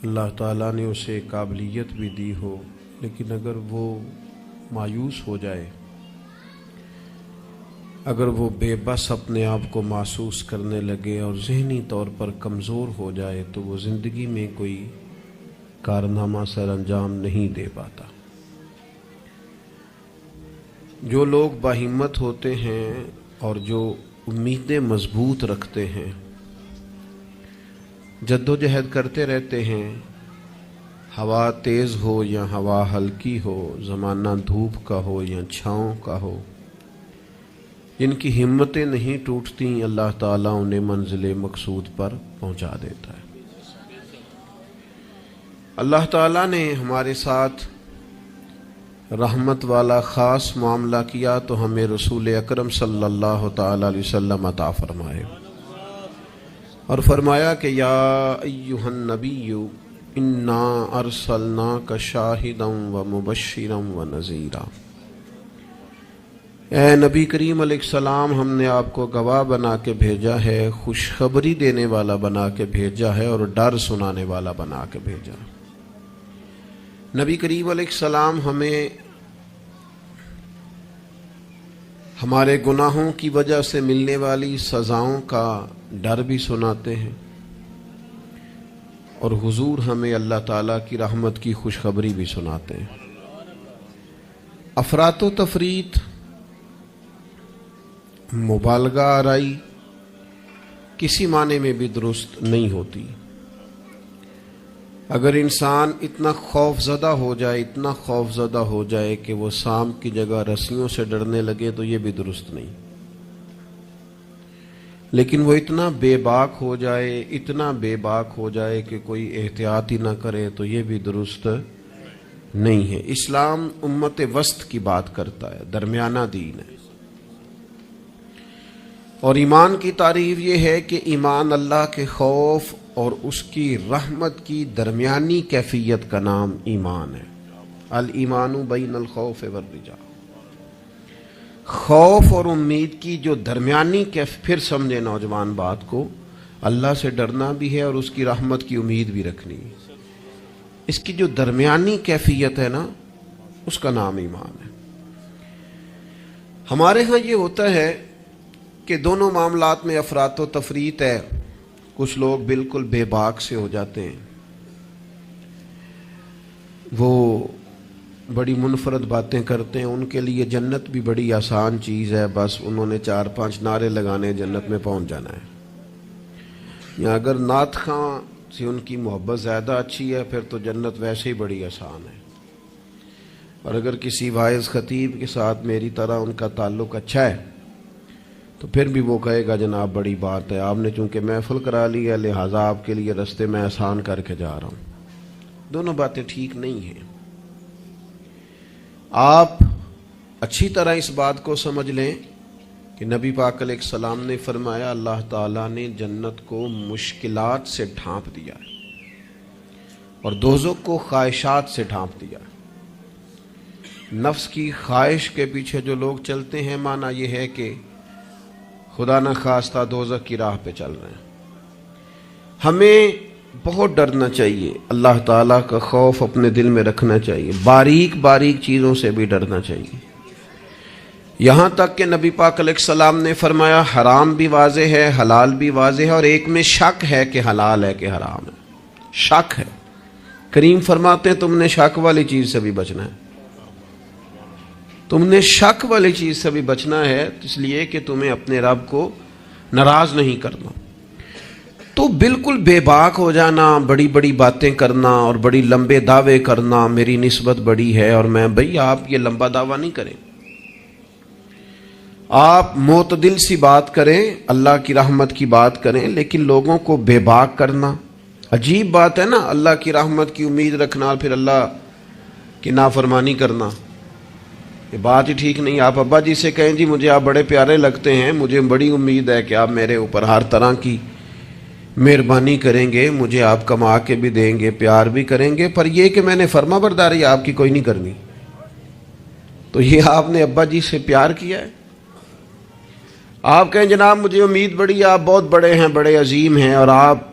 اللہ تعالیٰ نے اسے قابلیت بھی دی ہو، لیکن اگر وہ مایوس ہو جائے، اگر وہ بے بس اپنے آپ کو محسوس کرنے لگے اور ذہنی طور پر کمزور ہو جائے تو وہ زندگی میں کوئی کارنامہ سر انجام نہیں دے پاتا۔ جو لوگ باہمت ہوتے ہیں اور جو امیدیں مضبوط رکھتے ہیں، جد و جہد کرتے رہتے ہیں، ہوا تیز ہو یا ہوا ہلکی ہو، زمانہ دھوپ کا ہو یا چھاؤں کا ہو، جن کی ہمتیں نہیں ٹوٹتی، اللہ تعالیٰ انہیں منزل مقصود پر پہنچا دیتا ہے۔ اللہ تعالیٰ نے ہمارے ساتھ رحمت والا خاص معاملہ کیا تو ہمیں رسول اکرم صلی اللہ تعالیٰ علیہ وسلم عطا فرمائے، اور فرمایا کہ یا ایہا النبی انا ارسلناک شاہدا ومبشرا ونذیرا، اے نبی کریم علیہ السلام، ہم نے آپ کو گواہ بنا کے بھیجا ہے، خوشخبری دینے والا بنا کے بھیجا ہے، اور ڈر سنانے والا بنا کے بھیجا ہے۔ نبی کریم علیہ السلام ہمیں ہمارے گناہوں کی وجہ سے ملنے والی سزاؤں کا ڈر بھی سناتے ہیں، اور حضور ہمیں اللہ تعالیٰ کی رحمت کی خوشخبری بھی سناتے ہیں۔ افراط و تفریط، مبالغہ آرائی کسی معنی میں بھی درست نہیں ہوتی۔ اگر انسان اتنا خوف زدہ ہو جائے، اتنا خوف زدہ ہو جائے کہ وہ سانپ کی جگہ رسیوں سے ڈرنے لگے تو یہ بھی درست نہیں، لیکن وہ اتنا بے باک ہو جائے، اتنا بے باک ہو جائے کہ کوئی احتیاط ہی نہ کرے تو یہ بھی درست نہیں ہے۔ اسلام امت وسط کی بات کرتا ہے، درمیانہ دین ہے، اور ایمان کی تعریف یہ ہے کہ ایمان اللہ کے خوف اور اس کی رحمت کی درمیانی کیفیت کا نام ایمان ہے۔ الایمان بین الخوف والرجاء، خوف اور امید کی جو درمیانی پھر سمجھے نوجوان بات کو، اللہ سے ڈرنا بھی ہے اور اس کی رحمت کی امید بھی رکھنی ہے، اس کی جو درمیانی کیفیت ہے نا، اس کا نام ایمان ہے۔ ہمارے ہاں یہ ہوتا ہے کہ دونوں معاملات میں افراط و تفریط ہے۔ کچھ لوگ بالکل بے باک سے ہو جاتے ہیں، وہ بڑی منفرد باتیں کرتے ہیں، ان کے لیے جنت بھی بڑی آسان چیز ہے، بس انہوں نے 4-5 نعرے لگانے، جنت میں پہنچ جانا ہے۔ یا اگر نعت خواں سے ان کی محبت زیادہ اچھی ہے، پھر تو جنت ویسے ہی بڑی آسان ہے۔ اور اگر کسی واعظ خطیب کے ساتھ میری طرح ان کا تعلق اچھا ہے تو پھر بھی وہ کہے گا جناب بڑی بات ہے، آپ نے چونکہ محفل کرا لی ہے لہٰذا آپ کے لیے رستے میں آسان کر کے جا رہا ہوں۔ دونوں باتیں ٹھیک نہیں ہیں۔ آپ اچھی طرح اس بات کو سمجھ لیں کہ نبی پاک علیہ السلام نے فرمایا اللہ تعالیٰ نے جنت کو مشکلات سے ڈھانپ دیا ہے اور دوزخ کو خواہشات سے ڈھانپ دیا ہے۔ نفس کی خواہش کے پیچھے جو لوگ چلتے ہیں، معنی یہ ہے کہ خدا نہ خواستہ دوزخ کی راہ پہ چل رہے ہیں۔ ہمیں بہت ڈرنا چاہیے، اللہ تعالیٰ کا خوف اپنے دل میں رکھنا چاہیے، باریک باریک چیزوں سے بھی ڈرنا چاہیے، یہاں تک کہ نبی پاک علیہ السلام نے فرمایا حرام بھی واضح ہے، حلال بھی واضح ہے، اور ایک میں شک ہے کہ حلال ہے کہ حرام ہے، شک ہے۔ کریم فرماتے ہیں تم نے شک والی چیز سے بھی بچنا ہے، تم نے شک والی چیز سے بھی بچنا ہے، اس لیے کہ تمہیں اپنے رب کو ناراض نہیں کرنا۔ تو بالکل بے باک ہو جانا، بڑی بڑی باتیں کرنا اور بڑی لمبے دعوے کرنا، میری نسبت بڑی ہے اور میں، بھئی آپ یہ لمبا دعویٰ نہیں کریں، آپ معتدل سی بات کریں، اللہ کی رحمت کی بات کریں، لیکن لوگوں کو بے باک کرنا عجیب بات ہے نا۔ اللہ کی رحمت کی امید رکھنا اور پھر اللہ کی نافرمانی کرنا، یہ بات ہی ٹھیک نہیں۔ آپ ابا جی سے کہیں جی مجھے آپ بڑے پیارے لگتے ہیں، مجھے بڑی امید ہے کہ آپ میرے اوپر ہر طرح کی مہربانی کریں گے، مجھے آپ کما کے بھی دیں گے، پیار بھی کریں گے، پر یہ کہ میں نے فرما برداری آپ کی کوئی نہیں کرنی، تو یہ آپ نے ابا جی سے پیار کیا ہے؟ آپ کہیں جناب مجھے امید بڑی ہے، آپ بہت بڑے ہیں، بڑے عظیم ہیں، اور آپ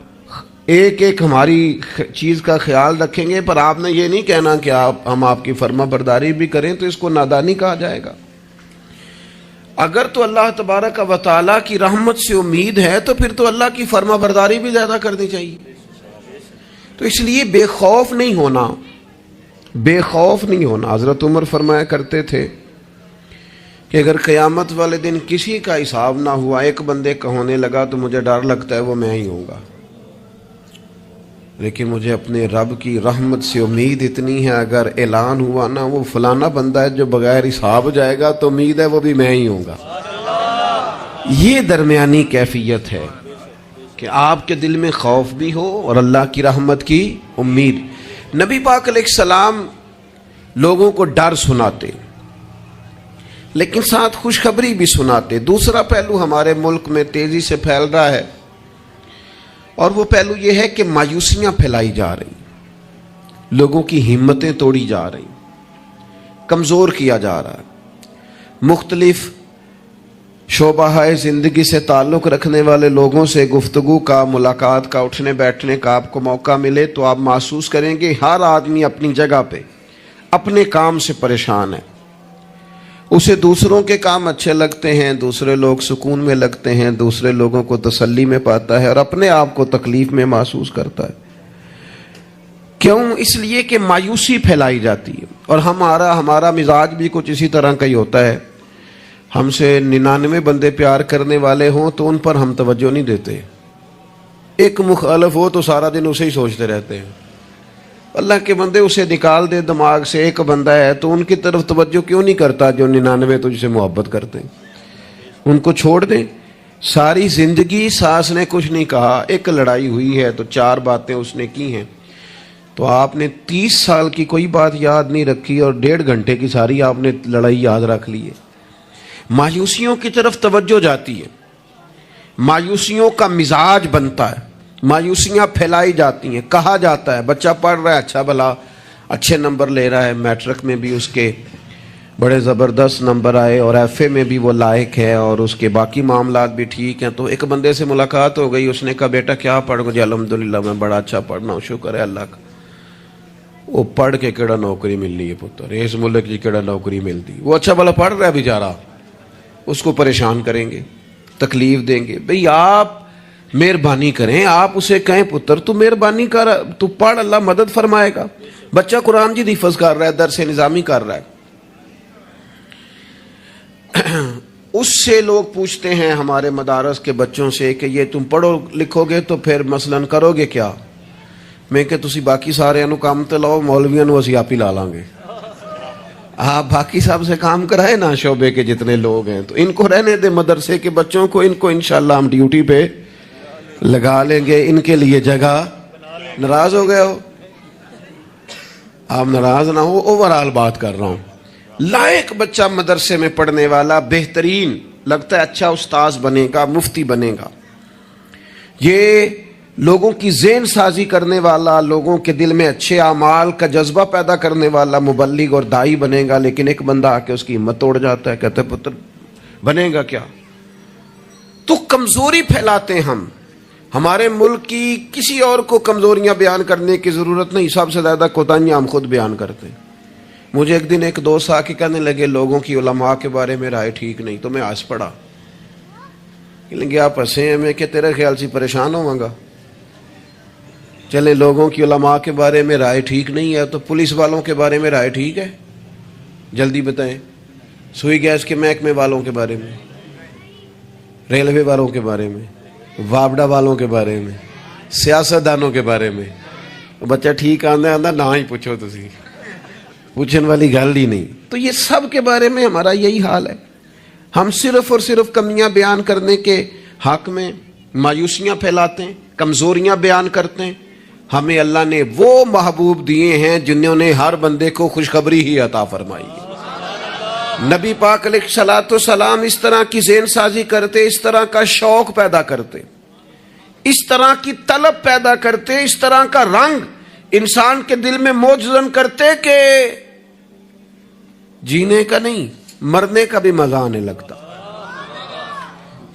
ایک ایک ہماری چیز کا خیال رکھیں گے، پر آپ نے یہ نہیں کہنا کہ ہم آپ کی فرما برداری بھی کریں تو اس کو نادانی کہا جائے گا۔ اگر تو اللہ تبارک و تعالیٰ کی رحمت سے امید ہے تو پھر تو اللہ کی فرما برداری بھی زیادہ کرنی چاہیے۔ تو اس لیے بے خوف نہیں ہونا، بے خوف نہیں ہونا۔ حضرت عمر فرمایا کرتے تھے کہ اگر قیامت والے دن کسی کا حساب نہ ہوا، ایک بندے کا ہونے لگا تو مجھے ڈر لگتا ہے وہ میں ہی ہوں گا، لیکن مجھے اپنے رب کی رحمت سے امید اتنی ہے اگر اعلان ہوا نا وہ فلانا بندہ ہے جو بغیر حساب جائے گا تو امید ہے وہ بھی میں ہی ہوں گا۔ یہ درمیانی کیفیت ہے کہ آپ کے دل میں خوف بھی ہو اور اللہ کی رحمت کی امید۔ نبی پاک علیہ السلام لوگوں کو ڈر سناتے لیکن ساتھ خوشخبری بھی سناتے۔ دوسرا پہلو ہمارے ملک میں تیزی سے پھیل رہا ہے اور وہ پہلو یہ ہے کہ مایوسیاں پھیلائی جا رہی، لوگوں کی ہمتیں توڑی جا رہی، کمزور کیا جا رہا ہے۔ مختلف شعبہ زندگی سے تعلق رکھنے والے لوگوں سے گفتگو کا، ملاقات کا، اٹھنے بیٹھنے کا آپ کو موقع ملے تو آپ محسوس کریں گے ہر آدمی اپنی جگہ پہ اپنے کام سے پریشان ہے۔ اسے دوسروں کے کام اچھے لگتے ہیں، دوسرے لوگ سکون میں لگتے ہیں، دوسرے لوگوں کو تسلی میں پاتا ہے اور اپنے آپ کو تکلیف میں محسوس کرتا ہے۔ کیوں؟ اس لیے کہ مایوسی پھیلائی جاتی ہے اور ہمارا مزاج بھی کچھ اسی طرح کا ہی ہوتا ہے۔ ہم سے 99 بندے پیار کرنے والے ہوں تو ان پر ہم توجہ نہیں دیتے، ایک مخالف ہو تو سارا دن اسے ہی سوچتے رہتے ہیں۔ اللہ کے بندے اسے نکال دے دماغ سے، ایک بندہ ہے تو ان کی طرف توجہ کیوں نہیں کرتا جو 99 تجھ سے محبت کرتے ہیں؟ ان کو چھوڑ دیں۔ ساری زندگی ساس نے کچھ نہیں کہا، ایک لڑائی ہوئی ہے تو 4 باتیں اس نے کی ہیں، تو آپ نے 30 سال کی کوئی بات یاد نہیں رکھی اور 1.5 گھنٹے کی ساری آپ نے لڑائی یاد رکھ لی ہے۔ مایوسیوں کی طرف توجہ جاتی ہے، مایوسیوں کا مزاج بنتا ہے، مایوسیاں پھیلائی جاتی ہیں۔ کہا جاتا ہے بچہ پڑھ رہا ہے، اچھا بھلا اچھے نمبر لے رہا ہے، میٹرک میں بھی اس کے بڑے زبردست نمبر آئے اور ایف اے میں بھی وہ لائق ہے اور اس کے باقی معاملات بھی ٹھیک ہیں، تو ایک بندے سے ملاقات ہو گئی، اس نے کہا بیٹا کیا پڑھ گئے؟ الحمدللہ میں بڑا اچھا پڑھنا ہوں، شکر ہے اللہ کا۔ وہ پڑھ کے کیڑا نوکری مل رہی ہے پتر، اس ملک کی کیڑا نوکری ملتی؟ وہ اچھا بھلا پڑھ رہا ہے بیچارہ، اس کو پریشان کریں گے، تکلیف دیں گے۔ بھئی آپ مہربانی کریں، آپ اسے کہیں پتر تو مہربانی کر، تو پڑھ، اللہ مدد فرمائے گا۔ بچہ قرآن جی حفظ کر رہا ہے، درس نظامی کر رہا ہے، اس سے لوگ پوچھتے ہیں ہمارے مدارس کے بچوں سے کہ یہ تم پڑھو لکھو گے تو پھر مثلاً کرو گے کیا؟ میں کہ تسی باقی سارے انو کام تے لاؤ، مولویاں نو اسی آپ ہی لا لیں گے۔ آپ باقی صاحب سے کام کرائے نا، شعبے کے جتنے لوگ ہیں، تو ان کو رہنے دے مدرسے کے بچوں کو، ان کو انشاءاللہ ہم ڈیوٹی پہ لگا لیں گے، ان کے لیے جگہ۔ ناراض ہو گئے ہو؟ آپ ناراض نہ ہو، اوورال بات کر رہا ہوں۔ لائق بچہ مدرسے میں پڑھنے والا، بہترین لگتا ہے، اچھا استاذ بنے گا، مفتی بنے گا، یہ لوگوں کی ذہن سازی کرنے والا، لوگوں کے دل میں اچھے اعمال کا جذبہ پیدا کرنے والا مبلغ اور داعی بنے گا۔ لیکن ایک بندہ آ کے اس کی ہمت توڑ جاتا ہے، کہتا ہے پتر بنے گا کیا؟ تو کمزوری پھیلاتے ہیں ہم۔ ہمارے ملک کی کسی اور کو کمزوریاں بیان کرنے کی ضرورت نہیں، سب سے زیادہ کوتاہیاں ہم خود بیان کرتے ہیں۔ مجھے ایک دن ایک دوست آ کے کہنے لگے لوگوں کی علماء کے بارے میں رائے ٹھیک نہیں، تو میں ہنس پڑا، کہ آپ ہنسے ہیں، میں کہ تیرے خیال سے پریشان ہوں گا؟ چلے لوگوں کی علماء کے بارے میں رائے ٹھیک نہیں ہے تو پولیس والوں کے بارے میں رائے ٹھیک ہے؟ جلدی بتائیں۔ سوئی گیس کے محکمے والوں کے بارے میں، ریلوے والوں کے بارے میں، وابڈا والوں کے بارے میں، سیاستدانوں کے بارے میں، بچہ ٹھیک آندا نہ ہی پوچھو، تسی پوچھنے والی گل ہی نہیں۔ تو یہ سب کے بارے میں ہمارا یہی حال ہے، ہم صرف اور صرف کمیاں بیان کرنے کے حق میں مایوسیاں پھیلاتے ہیں، کمزوریاں بیان کرتے ہیں۔ ہمیں اللہ نے وہ محبوب دیے ہیں جنہوں نے ہر بندے کو خوشخبری ہی عطا فرمائی ہے۔ نبی پاک علیہ الصلوۃ والسلام اس طرح کی ذہن سازی کرتے، اس طرح کا شوق پیدا کرتے، اس طرح کی طلب پیدا کرتے، اس طرح کا رنگ انسان کے دل میں موجزن کرتے کہ جینے کا نہیں مرنے کا بھی مزہ آنے لگتا،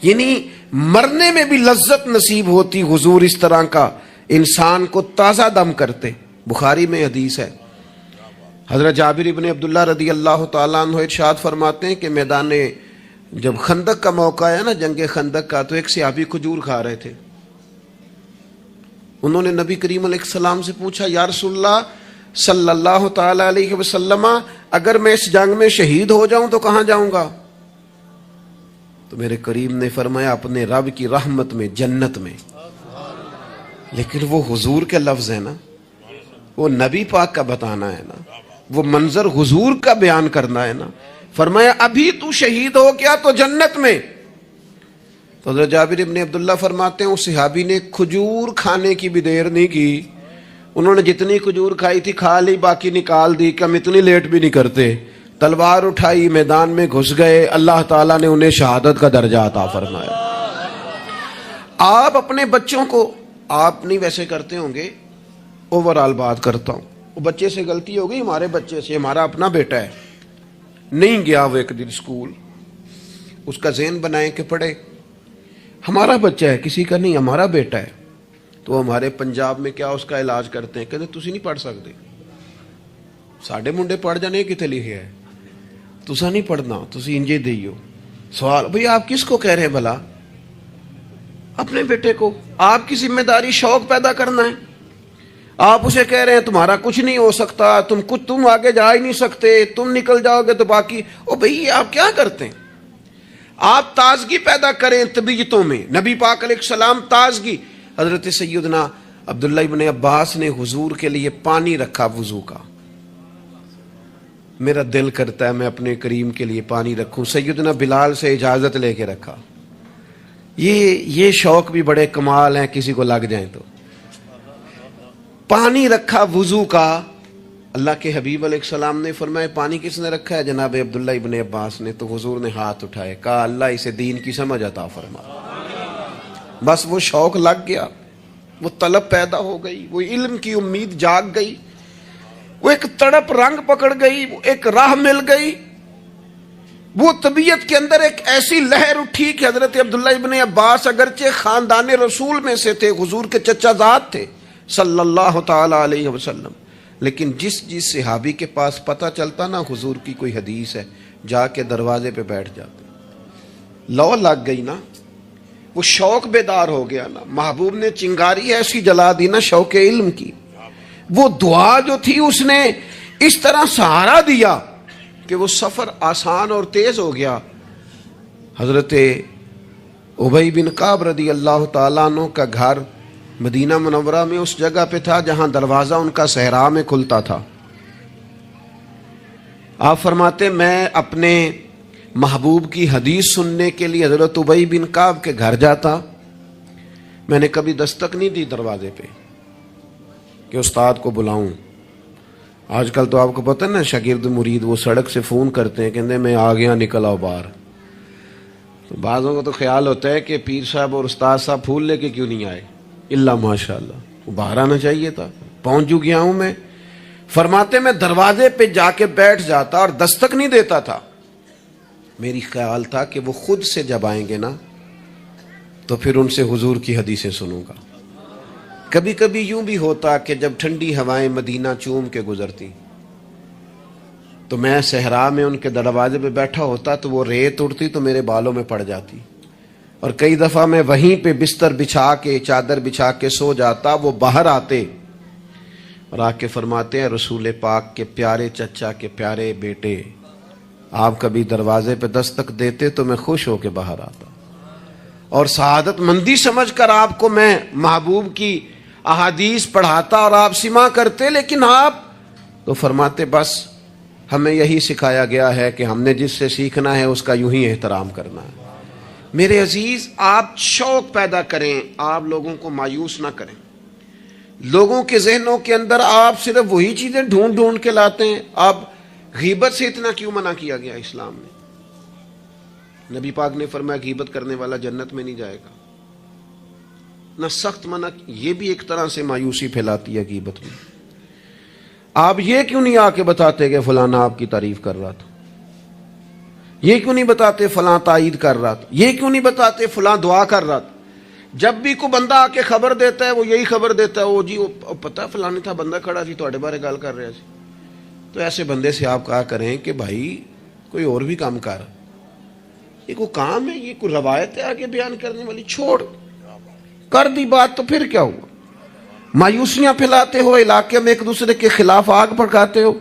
یعنی مرنے میں بھی لذت نصیب ہوتی۔ حضور اس طرح کا انسان کو تازہ دم کرتے. بخاری میں حدیث ہے, حضرت جابر ابن عبداللہ رضی اللہ تعالیٰ عنہ ارشاد فرماتے ہیں کہ میدان جب خندق کا موقع ہے نا, جنگ خندق کا, تو ایک صحابی کھجور کھا رہے تھے. انہوں نے نبی کریم علیہ السلام سے پوچھا, یا رسول اللہ صلی اللہ تعالی علیہ وسلم, اگر میں اس جنگ میں شہید ہو جاؤں تو کہاں جاؤں گا؟ تو میرے کریم نے فرمایا, اپنے رب کی رحمت میں, جنت میں. لیکن وہ حضور کے لفظ ہے نا, وہ نبی پاک کا بتانا ہے نا, وہ منظر حضور کا بیان کرنا ہے نا. فرمایا ابھی تو شہید ہو گیا تو جنت میں. تو حضرت جابر ابن عبداللہ فرماتے ہیں, اس صحابی نے کھجور کھانے کی بھی دیر نہیں کی, انہوں نے جتنی کھجور کھائی تھی کھا لی, باقی نکال دی کہ ہم اتنی لیٹ بھی نہیں کرتے. تلوار اٹھائی, میدان میں گھس گئے, اللہ تعالیٰ نے انہیں شہادت کا درجہ عطا فرمایا. آپ اپنے بچوں کو, آپ نہیں ویسے کرتے ہوں گے, اوور آل بات کرتا ہوں, وہ بچے سے غلطی ہو گئی, ہمارے بچے سے, ہمارا اپنا بیٹا ہے, نہیں گیا وہ ایک دن اسکول, اس کا ذہن بنائیں کہ پڑھے. ہمارا بچہ ہے, کسی کا نہیں, ہمارا بیٹا ہے. تو ہمارے پنجاب میں کیا اس کا علاج کرتے ہیں, کہتے تسی نہیں پڑھ سکتے, ساڈے منڈے پڑھ جانے کتنے لکھے ہے, تسا نہیں پڑھنا, تسی انجے دیو. سوال, بھئی آپ کس کو کہہ رہے ہیں بھلا؟ اپنے بیٹے کو. آپ کی ذمہ داری شوق پیدا کرنا ہے. آپ اسے کہہ رہے ہیں تمہارا کچھ نہیں ہو سکتا, تم آگے جا ہی نہیں سکتے, تم نکل جاؤ گے تو باقی. او بھئی آپ کیا کرتے ہیں؟ آپ تازگی پیدا کریں طبیعتوں میں. نبی پاک علیہ السلام تازگی. حضرت سیدنا عبداللہ ابن عباس نے حضور کے لیے پانی رکھا وضو کا. میرا دل کرتا ہے میں اپنے کریم کے لیے پانی رکھوں. سیدنا بلال سے اجازت لے کے رکھا. یہ شوق بھی بڑے کمال ہیں, کسی کو لگ جائیں تو. پانی رکھا وضو کا. اللہ کے حبیب علیہ السلام نے فرمایا پانی کس نے رکھا ہے؟ جناب عبداللہ ابن عباس نے. تو حضور نے ہاتھ اٹھائے, کہا اللہ اسے دین کی سمجھ عطا فرما. بس وہ شوق لگ گیا, وہ طلب پیدا ہو گئی, وہ علم کی امید جاگ گئی, وہ ایک تڑپ رنگ پکڑ گئی, وہ ایک راہ مل گئی. وہ طبیعت کے اندر ایک ایسی لہر اٹھی کہ حضرت عبداللہ ابن عباس اگرچہ خاندان رسول میں سے تھے, حضور کے چچا زاد تھے صلی اللہ تعالی علیہ وسلم, لیکن جس صحابی کے پاس پتہ چلتا نا حضور کی کوئی حدیث ہے, جا کے دروازے پہ بیٹھ جاتے. لو لگ گئی نا, وہ شوق بیدار ہو گیا نا. محبوب نے چنگاری ایسی جلا دی نا شوق علم کی. وہ دعا جو تھی اس نے اس طرح سہارا دیا کہ وہ سفر آسان اور تیز ہو گیا. حضرت ابی بن کعب رضی اللہ تعالیٰ عنہ کا گھر مدینہ منورہ میں اس جگہ پہ تھا جہاں دروازہ ان کا صحرا میں کھلتا تھا. آپ فرماتے میں اپنے محبوب کی حدیث سننے کے لیے حضرت ابی بن کعب کے گھر جاتا. میں نے کبھی دستک نہیں دی دروازے پہ کہ استاد کو بلاؤں. آج کل تو آپ کو پتہ ہے نا, شاگرد مرید وہ سڑک سے فون کرتے ہیں, کہتے ہیں میں آ گیا, نکل آؤ باہر. تو بعضوں کو تو خیال ہوتا ہے کہ پیر صاحب اور استاد صاحب پھول لے کے کیوں نہیں آئے, اللہ ماشاء اللہ, وہ باہر آنا چاہیے تھا, پہنچ جو گیا ہوں میں. فرماتے میں دروازے پہ جا کے بیٹھ جاتا اور دستک نہیں دیتا تھا. میری خیال تھا کہ وہ خود سے جب آئیں گے نا تو پھر ان سے حضور کی حدیثیں سنوں گا. کبھی کبھی یوں بھی ہوتا کہ جب ٹھنڈی ہوائیں مدینہ چوم کے گزرتی تو میں صحرا میں ان کے دروازے پہ بیٹھا ہوتا تو وہ ریت اڑتی تو میرے بالوں میں پڑ جاتی, اور کئی دفعہ میں وہیں پہ بستر بچھا کے, چادر بچھا کے سو جاتا. وہ باہر آتے اور آ کے فرماتے ہیں رسول پاک کے پیارے چچا کے پیارے بیٹے, آپ کبھی دروازے پہ دستک دیتے تو میں خوش ہو کے باہر آتا, اور سعادت مندی سمجھ کر آپ کو میں محبوب کی احادیث پڑھاتا اور آپ سماع کرتے. لیکن آپ تو فرماتے بس ہمیں یہی سکھایا گیا ہے کہ ہم نے جس سے سیکھنا ہے اس کا یوں ہی احترام کرنا ہے. میرے عزیز, آپ شوق پیدا کریں, آپ لوگوں کو مایوس نہ کریں. لوگوں کے ذہنوں کے اندر آپ صرف وہی چیزیں ڈھونڈ ڈھونڈ کے لاتے ہیں. آپ غیبت سے اتنا کیوں منع کیا گیا اسلام میں؟ نبی پاک نے فرمایا غیبت کرنے والا جنت میں نہیں جائے گا. نہ سخت منع, یہ بھی ایک طرح سے مایوسی پھیلاتی ہے غیبت میں. آپ یہ کیوں نہیں آ کے بتاتے کہ فلانا آپ کی تعریف کر رہا تھا, یہ کیوں نہیں بتاتے فلاں تائید کر رہا تھا, یہ کیوں نہیں بتاتے فلاں دعا کر رہا تھا. جب بھی کوئی بندہ آ کے خبر دیتا ہے وہ یہی خبر دیتا ہے, وہ جی وہ پتہ فلانے تھا بندہ کھڑا سی تواڈے بارے گل کر رہا سی. تو ایسے بندے سے آپ کہا کریں کہ بھائی کوئی اور بھی کام کر, یہ کوئی کام ہے, یہ کوئی روایت ہے آگے بیان کرنے والی, چھوڑ کر دی بات تو پھر کیا ہوا. مایوسیاں پھیلاتے ہو, علاقے میں ایک دوسرے کے خلاف آگ بھڑکاتے ہو,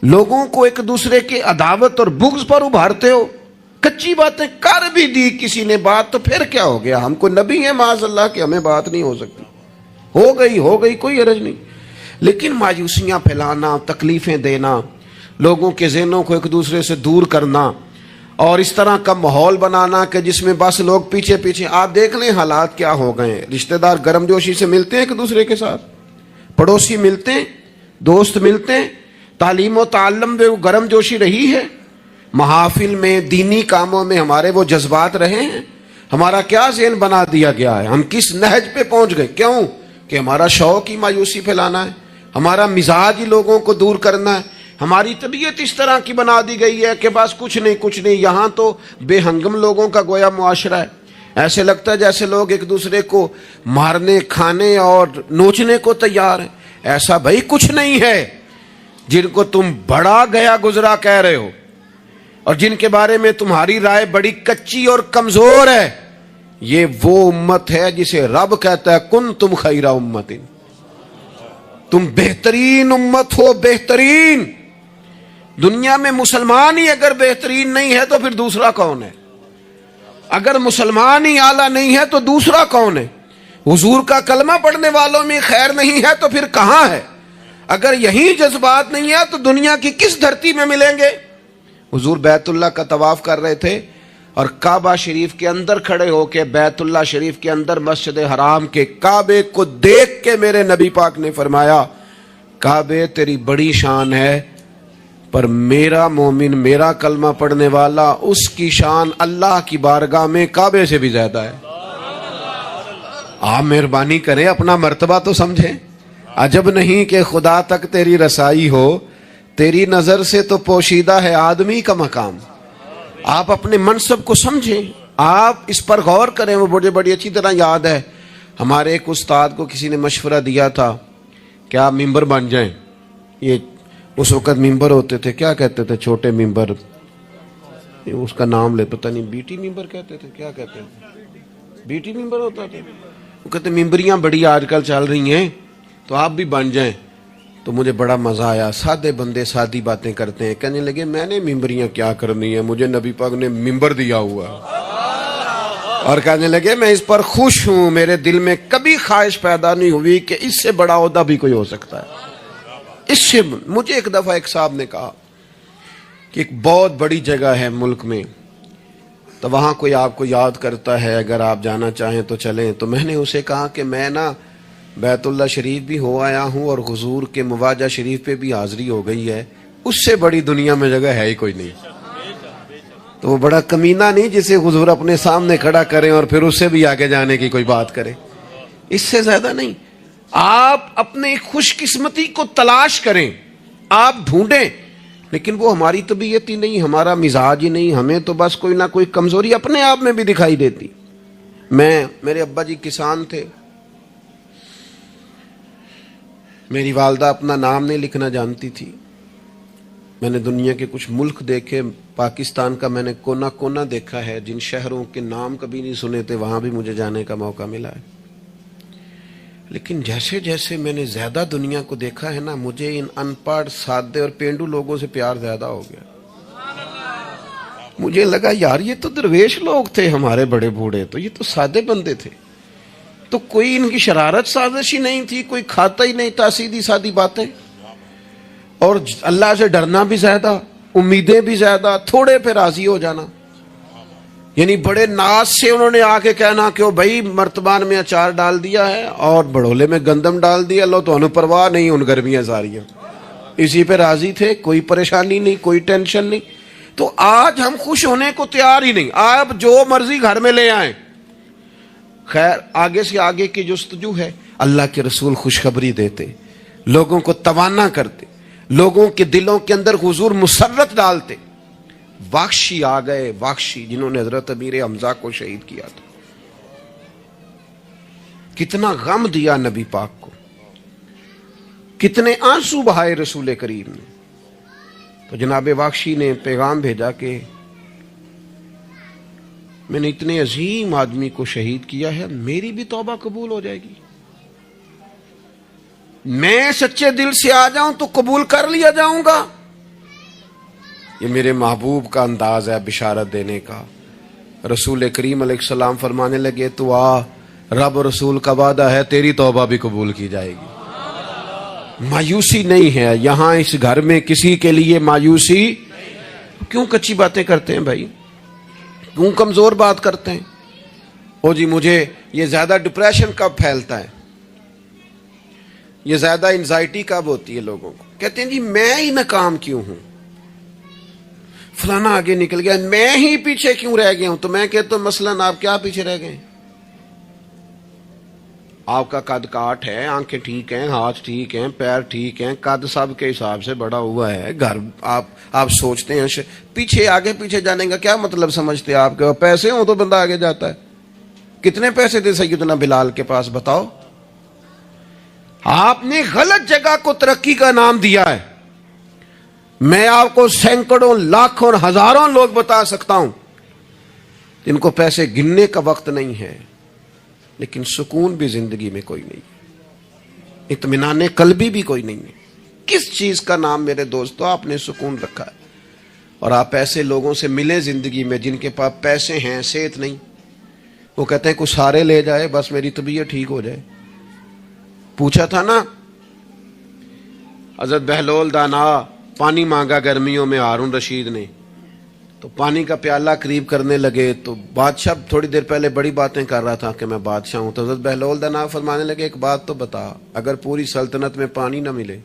لوگوں کو ایک دوسرے کی عداوت اور بغض پر ابھارتے ہو. کچی باتیں کر بھی دی کسی نے بات تو پھر کیا ہو گیا. ہم کو نبی ہیں معاذ اللہ کہ ہمیں بات نہیں ہو سکتی, ہو گئی کوئی حرج نہیں. لیکن مایوسیاں پھیلانا, تکلیفیں دینا, لوگوں کے ذہنوں کو ایک دوسرے سے دور کرنا, اور اس طرح کا ماحول بنانا کہ جس میں بس لوگ پیچھے پیچھے. آپ دیکھ لیں حالات کیا ہو گئے ہیں. رشتہ دار گرم جوشی سے ملتے ہیں ایک دوسرے کے ساتھ, پڑوسی ملتے ہیں, دوست ملتے ہیں, تعلیم و تعلم میں وہ گرم جوشی رہی ہے, محافل میں دینی کاموں میں ہمارے وہ جذبات رہے ہیں. ہمارا کیا ذہن بنا دیا گیا ہے, ہم کس نہج پہ پہنچ گئے. کیوں کہ ہمارا شوق ہی مایوسی پھیلانا ہے, ہمارا مزاج ہی لوگوں کو دور کرنا ہے, ہماری طبیعت اس طرح کی بنا دی گئی ہے کہ بس کچھ نہیں. یہاں تو بے ہنگم لوگوں کا گویا معاشرہ ہے. ایسے لگتا ہے جیسے لوگ ایک دوسرے کو مارنے, کھانے اور نوچنے کو تیار ہیں. ایسا بھائی کچھ نہیں ہے. جن کو تم بڑا گیا گزرا کہہ رہے ہو اور جن کے بارے میں تمہاری رائے بڑی کچی اور کمزور ہے, یہ وہ امت ہے جسے رب کہتا ہے کن تم خیر امت, تم بہترین امت ہو. بہترین دنیا میں مسلمان ہی اگر بہترین نہیں ہے تو پھر دوسرا کون ہے؟ اگر مسلمان ہی اعلیٰ نہیں ہے تو دوسرا کون ہے؟ حضور کا کلمہ پڑھنے والوں میں خیر نہیں ہے تو پھر کہاں ہے؟ اگر یہی جذبات نہیں ہے تو دنیا کی کس دھرتی میں ملیں گے؟ حضور بیت اللہ کا طواف کر رہے تھے اور کعبہ شریف کے اندر کھڑے ہو کے, بیت اللہ شریف کے اندر مسجد حرام کے کعبے کو دیکھ کے میرے نبی پاک نے فرمایا کعبے تیری بڑی شان ہے, پر میرا مومن, میرا کلمہ پڑھنے والا, اس کی شان اللہ کی بارگاہ میں کعبے سے بھی زیادہ ہے. آپ مہربانی کریں اپنا مرتبہ تو سمجھیں. عجب نہیں کہ خدا تک تیری رسائی ہو, تیری نظر سے تو پوشیدہ ہے آدمی کا مقام. آپ اپنے منصب کو سمجھیں, آپ اس پر غور کریں. وہ بڑی اچھی طرح یاد ہے, ہمارے ایک استاد کو کسی نے مشورہ دیا تھا کہ آپ ممبر بن جائیں. یہ اس وقت ممبر ہوتے تھے, کیا کہتے تھے, چھوٹے ممبر, اس کا نام لے پتہ نہیں, بیٹی ممبر کہتے تھے, کیا کہتے ہیں, بیٹی ممبر ہوتا تھا. وہ کہتے ممبریاں بڑی آج کل چل رہی ہیں تو آپ بھی بن جائیں. تو مجھے بڑا مزہ آیا. سادے بندے سادی باتیں کرتے ہیں. کہنے لگے میں نے ممبریاں کیا کرنی ہے, مجھے نبی پاک نے ممبر دیا ہوا. اور کہنے لگے میں اس پر خوش ہوں, میرے دل میں کبھی خواہش پیدا نہیں ہوئی کہ اس سے بڑا عہدہ بھی کوئی ہو سکتا ہے. اس سے مجھے ایک دفعہ ایک صاحب نے کہا کہ ایک بہت بڑی جگہ ہے ملک میں, تو وہاں کوئی آپ کو یاد کرتا ہے, اگر آپ جانا چاہیں تو چلیں. تو میں نے اسے کہا کہ میں نا بیت اللہ شریف بھی ہو آیا ہوں اور حضور کے مواجہ شریف پہ بھی حاضری ہو گئی ہے, اس سے بڑی دنیا میں جگہ ہے ہی کوئی نہیں. تو وہ بڑا کمینہ نہیں جسے حضور اپنے سامنے کھڑا کریں اور پھر اس سے بھی آگے جانے کی کوئی بات کرے. اس سے زیادہ نہیں. آپ اپنے خوش قسمتی کو تلاش کریں, آپ ڈھونڈیں, لیکن وہ ہماری طبیعت ہی نہیں, ہمارا مزاج ہی نہیں. ہمیں تو بس کوئی نہ کوئی کمزوری اپنے آپ میں بھی دکھائی دیتی. میرے ابا جی کسان تھے, میری والدہ اپنا نام نہیں لکھنا جانتی تھی. میں نے دنیا کے کچھ ملک دیکھے, پاکستان کا میں نے کونا کونا دیکھا ہے, جن شہروں کے نام کبھی نہیں سنے تھے وہاں بھی مجھے جانے کا موقع ملا ہے. لیکن جیسے جیسے میں نے زیادہ دنیا کو دیکھا ہے نا, مجھے ان ان پڑھ, سادے اور پینڈو لوگوں سے پیار زیادہ ہو گیا. مجھے لگا یار یہ تو درویش لوگ تھے ہمارے بڑے بوڑھے, تو یہ تو سادے بندے تھے. تو کوئی ان کی شرارت سازش ہی نہیں تھی, کوئی کھاتا ہی نہیں تھا, سیدھی سادی باتیں, اور اللہ سے ڈرنا بھی زیادہ, امیدیں بھی زیادہ, تھوڑے پہ راضی ہو جانا. یعنی بڑے ناز سے انہوں نے آ کے کہنا کہ بھائی مرتبان میں اچار ڈال دیا ہے اور بڑھولے میں گندم ڈال دیا, لو تو انہوں پرواہ نہیں, ان گرمیاں ساریاں, اسی پہ راضی تھے, کوئی پریشانی نہیں, کوئی ٹینشن نہیں. تو آج ہم خوش ہونے کو تیار ہی نہیں. آپ جو مرضی گھر میں لے آئیں, خیر آگے سے آگے کی جستجو ہے. اللہ کے رسول خوشخبری دیتے, لوگوں کو توانا کرتے, لوگوں کے دلوں کے اندر حضور مسرت ڈالتے. واخشی آ گئے, واخشی جنہوں نے حضرت امیر حمزہ کو شہید کیا تھا. کتنا غم دیا نبی پاک کو، کتنے آنسو بہائے رسول کریم نے. تو جناب واقشی نے پیغام بھیجا کہ میں نے اتنے عظیم آدمی کو شہید کیا ہے، میری بھی توبہ قبول ہو جائے گی؟ میں سچے دل سے آ جاؤں تو قبول کر لیا جاؤں گا؟ یہ میرے محبوب کا انداز ہے بشارت دینے کا. رسول کریم علیہ السلام فرمانے لگے تو آ، رب رسول کا وعدہ ہے تیری توبہ بھی قبول کی جائے گی. مایوسی نہیں ہے یہاں اس گھر میں کسی کے لیے مایوسی. کیوں کچی باتیں کرتے ہیں بھائی؟ کیوں کمزور بات کرتے ہیں؟ او جی مجھے یہ زیادہ ڈپریشن کب پھیلتا ہے، یہ زیادہ انزائٹی کب ہوتی ہے لوگوں کو؟ کہتے ہیں جی میں ہی ناکام کیوں ہوں، فلانا آگے نکل گیا، میں ہی پیچھے کیوں رہ گیا ہوں. تو میں کہتا ہوں مثلاً آپ کیا پیچھے رہ گئے؟ آپ کا قد کاٹ ہے، آنکھیں ٹھیک ہیں، ہاتھ ٹھیک ہیں، پیر ٹھیک ہیں، قد سب کے حساب سے بڑا ہوا ہے. گھر آپ سوچتے ہیں پیچھے آگے پیچھے جانے کا کیا مطلب سمجھتے ہیں آپ کے؟ پیسے ہوں تو بندہ آگے جاتا ہے. کتنے پیسے تھے سیدنا بلال کے پاس بتاؤ؟ آپ نے غلط جگہ کو ترقی کا نام دیا ہے. میں آپ کو سینکڑوں لاکھوں اور ہزاروں لوگ بتا سکتا ہوں جن کو پیسے گننے کا وقت نہیں ہے، لیکن سکون بھی زندگی میں کوئی نہیں، اطمینان قلبی بھی کوئی نہیں ہے. کس چیز کا نام میرے دوستو آپ نے سکون رکھا ہے؟ اور آپ ایسے لوگوں سے ملے زندگی میں جن کے پاس پیسے ہیں، صحت نہیں، وہ کہتے ہیں کچھ سارے لے جائے بس میری طبیعت ٹھیک ہو جائے. پوچھا تھا نا حضرت بہلول دانا پانی مانگا گرمیوں میں ہارون رشید نے، تو پانی کا پیالہ قریب کرنے لگے تو بادشاہ تھوڑی دیر پہلے بڑی باتیں کر رہا تھا کہ میں بادشاہ ہوں. تو حضرت بہلول دانا فرمانے لگے ایک بات تو بتا، اگر پوری سلطنت میں پانی نہ ملے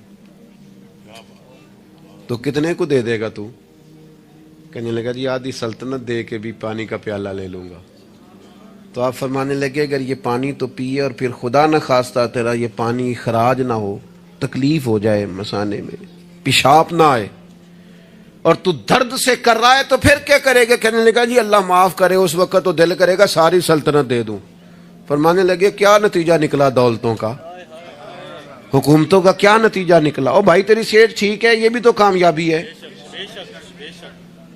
تو کتنے کو دے دے گا تو؟ کہنے لگا جی آدھی سلطنت دے کے بھی پانی کا پیالہ لے لوں گا. تو آپ فرمانے لگے اگر یہ پانی تو پیے اور پھر خدا نہ خواستہ تیرا یہ پانی خراج نہ ہو، تکلیف ہو جائے، مسانے میں پیشاب نہ آئے، اور تو درد سے کر رہا ہے تو پھر کیا کرے گا؟ کہنے لگا جی اللہ معاف کرے، اس وقت تو دل کرے گا ساری سلطنت دے دوں. فرمانے لگے کیا نتیجہ نکلا دولتوں کا، حکومتوں کا کیا نتیجہ نکلا؟ او بھائی تیری صحت ٹھیک ہے، یہ بھی تو کامیابی ہے.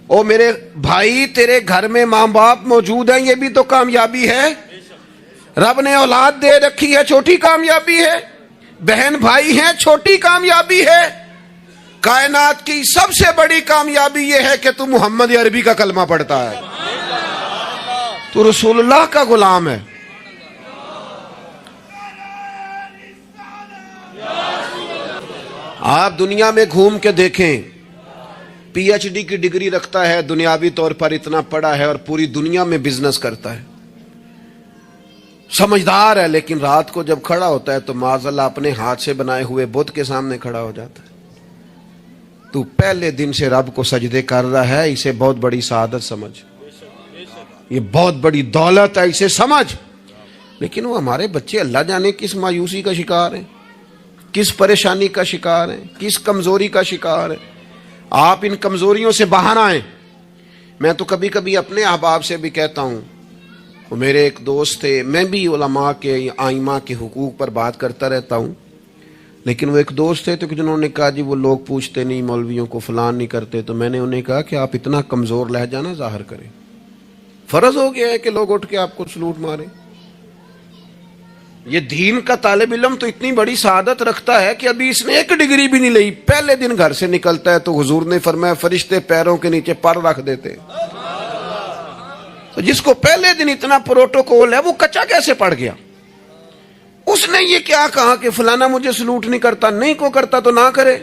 او میرے بھائی تیرے گھر میں ماں باپ موجود ہیں، یہ بھی تو کامیابی ہے. رب نے اولاد دے رکھی ہے، چھوٹی کامیابی ہے. بہن بھائی ہیں، چھوٹی کامیابی ہے. کائنات کی سب سے بڑی کامیابی یہ ہے کہ تو محمد عربی کا کلمہ پڑھتا ہے، تو رسول اللہ کا غلام ہے. آپ دنیا میں گھوم کے دیکھیں، پی ایچ ڈی کی ڈگری رکھتا ہے، دنیاوی طور پر اتنا پڑھا ہے اور پوری دنیا میں بزنس کرتا ہے، سمجھدار ہے، لیکن رات کو جب کھڑا ہوتا ہے تو معاذ اللہ اپنے ہاتھ سے بنائے ہوئے بت کے سامنے کھڑا ہو جاتا ہے. تو پہلے دن سے رب کو سجدے کر رہا ہے، اسے بہت بڑی سعادت سمجھ، یہ بہت بڑی دولت ہے، اسے سمجھ. لیکن وہ ہمارے بچے اللہ جانے کس مایوسی کا شکار ہیں، کس پریشانی کا شکار ہیں، کس کمزوری کا شکار ہیں. آپ ان کمزوریوں سے باہر آئیں. میں تو کبھی کبھی اپنے احباب سے بھی کہتا ہوں، وہ میرے ایک دوست تھے، میں بھی علماء کے آئمہ کے حقوق پر بات کرتا رہتا ہوں، لیکن وہ ایک دوست تھے تو جنہوں نے کہا جی وہ لوگ پوچھتے نہیں مولویوں کو، فلان نہیں کرتے. تو میں نے انہیں کہا کہ آپ اتنا کمزور لہجہ نہ ظاہر کریں، فرض ہو گیا ہے کہ لوگ اٹھ کے آپ کو سلوٹ ماریں. یہ دین کا طالب علم تو اتنی بڑی سعادت رکھتا ہے کہ ابھی اس نے ایک ڈگری بھی نہیں لئی، پہلے دن گھر سے نکلتا ہے تو حضور نے فرمایا فرشتے پیروں کے نیچے پر رکھ دیتے. تو جس کو پہلے دن اتنا پروٹوکول ہے وہ کچا کیسے پڑ گیا؟ اس نے یہ کیا کہا کہ فلانا مجھے سلوٹ نہیں کرتا، نہیں کو کرتا تو نہ کرے.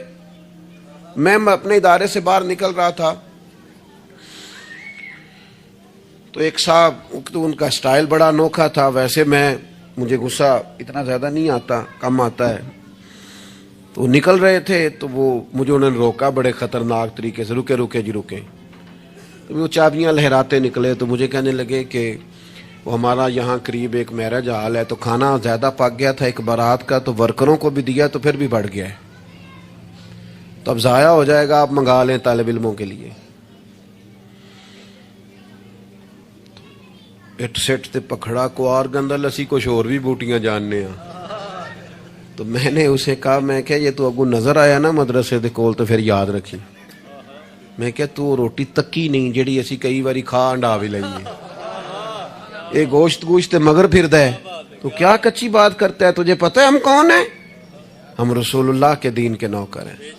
میں اپنے ادارے سے باہر نکل رہا تھا تو ایک صاحب، تو ان کا سٹائل بڑا انوکھا تھا، ویسے مجھے غصہ اتنا زیادہ نہیں آتا، کم آتا ہے. تو نکل رہے تھے تو مجھے انہوں نے روکا بڑے خطرناک طریقے سے، رکے رکے جی رکے. تو وہ چابیاں لہراتے نکلے تو مجھے کہنے لگے کہ وہ ہمارا یہاں قریب ایک میرج ہال ہے تو کھانا زیادہ پک گیا تھا ایک بارات کا، تو ورکروں کو بھی دیا تو پھر بھی بڑھ گیا ہے، تو اب ضائع ہو جائے گا، آپ منگا لیں طالب علموں کے لیے. اٹ سٹ تے پکھڑا کوار گندل اسی کچھ اور بھی بوٹیاں جاننے ہیں. تو میں نے اسے کہا, میں کہ یہ تو اگو نظر آیا نا مدرسے دے کول تو پھر یاد رکھی. میں کہ تو روٹی تکی نہیں جیڑی اسی کئی باری کھا انڈا بھی لئیے. یہ گوشت مگر پھردا ہے تو کیا کچی بات کرتا ہے. تجھے پتہ ہے ہم کون ہیں؟ ہم رسول اللہ کے دین کے نوکر ہیں.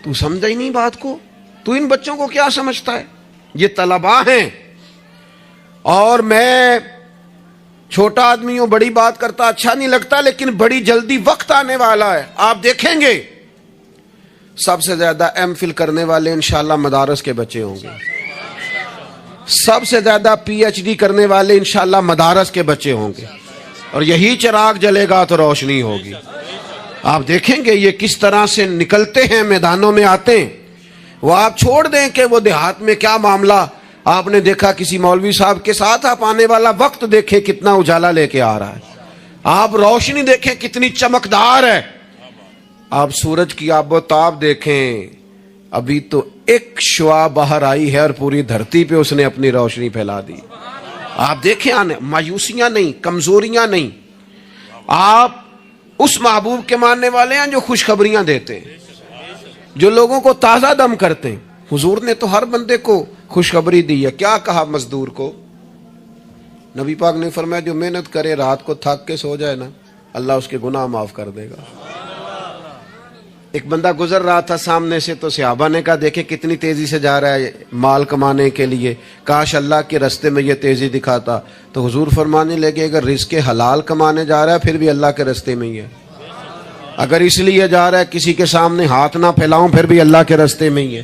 تو سمجھا ہی نہیں بات کو. تو ان بچوں کو کیا سمجھتا ہے؟ یہ طلباء ہیں. اور میں چھوٹا آدمی ہوں, بڑی بات کرتا اچھا نہیں لگتا, لیکن بڑی جلدی وقت آنے والا ہے. آپ دیکھیں گے سب سے زیادہ ایم فل کرنے والے انشاءاللہ مدارس کے بچے ہوں گے. سب سے زیادہ پی ایچ ڈی کرنے والے انشاءاللہ مدارس کے بچے ہوں گے. اور یہی چراغ جلے گا تو روشنی ہوگی. آپ دیکھیں گے یہ کس طرح سے نکلتے ہیں, میدانوں میں آتے ہیں. وہ آپ چھوڑ دیں کہ وہ دیہات میں کیا معاملہ, آپ نے دیکھا کسی مولوی صاحب کے ساتھ, آپ آنے والا وقت دیکھیں کتنا اجالا لے کے آ رہا ہے. آپ روشنی دیکھیں کتنی چمکدار ہے. آپ سورج کی آب و تاب دیکھیں, ابھی تو ایک شعاع باہر آئی ہے اور پوری دھرتی پہ اس نے اپنی روشنی پھیلا دی. آپ دیکھیں مایوسیاں نہیں, کمزوریاں نہیں. آپ اس محبوب کے ماننے والے ہیں جو خوشخبریاں دیتے ہیں, جو لوگوں کو تازہ دم کرتے ہیں. حضور نے تو ہر بندے کو خوشخبری دی ہے. کیا کہا مزدور کو؟ نبی پاک نے فرمایا جو محنت کرے رات کو تھک کے سو جائے نا, اللہ اس کے گناہ معاف کر دے گا. ایک بندہ گزر رہا تھا سامنے سے, تو صحابہ نے کہا دیکھیں کتنی تیزی سے جا رہا ہے مال کمانے کے لیے, کاش اللہ کے رستے میں یہ تیزی دکھاتا. تو حضور فرمانے لگے اگر رزق حلال کمانے جا رہا ہے پھر بھی اللہ کے رستے میں ہی ہے. اگر اس لیے جا رہا ہے کسی کے سامنے ہاتھ نہ پھیلاؤں پھر بھی اللہ کے رستے میں ہی ہے.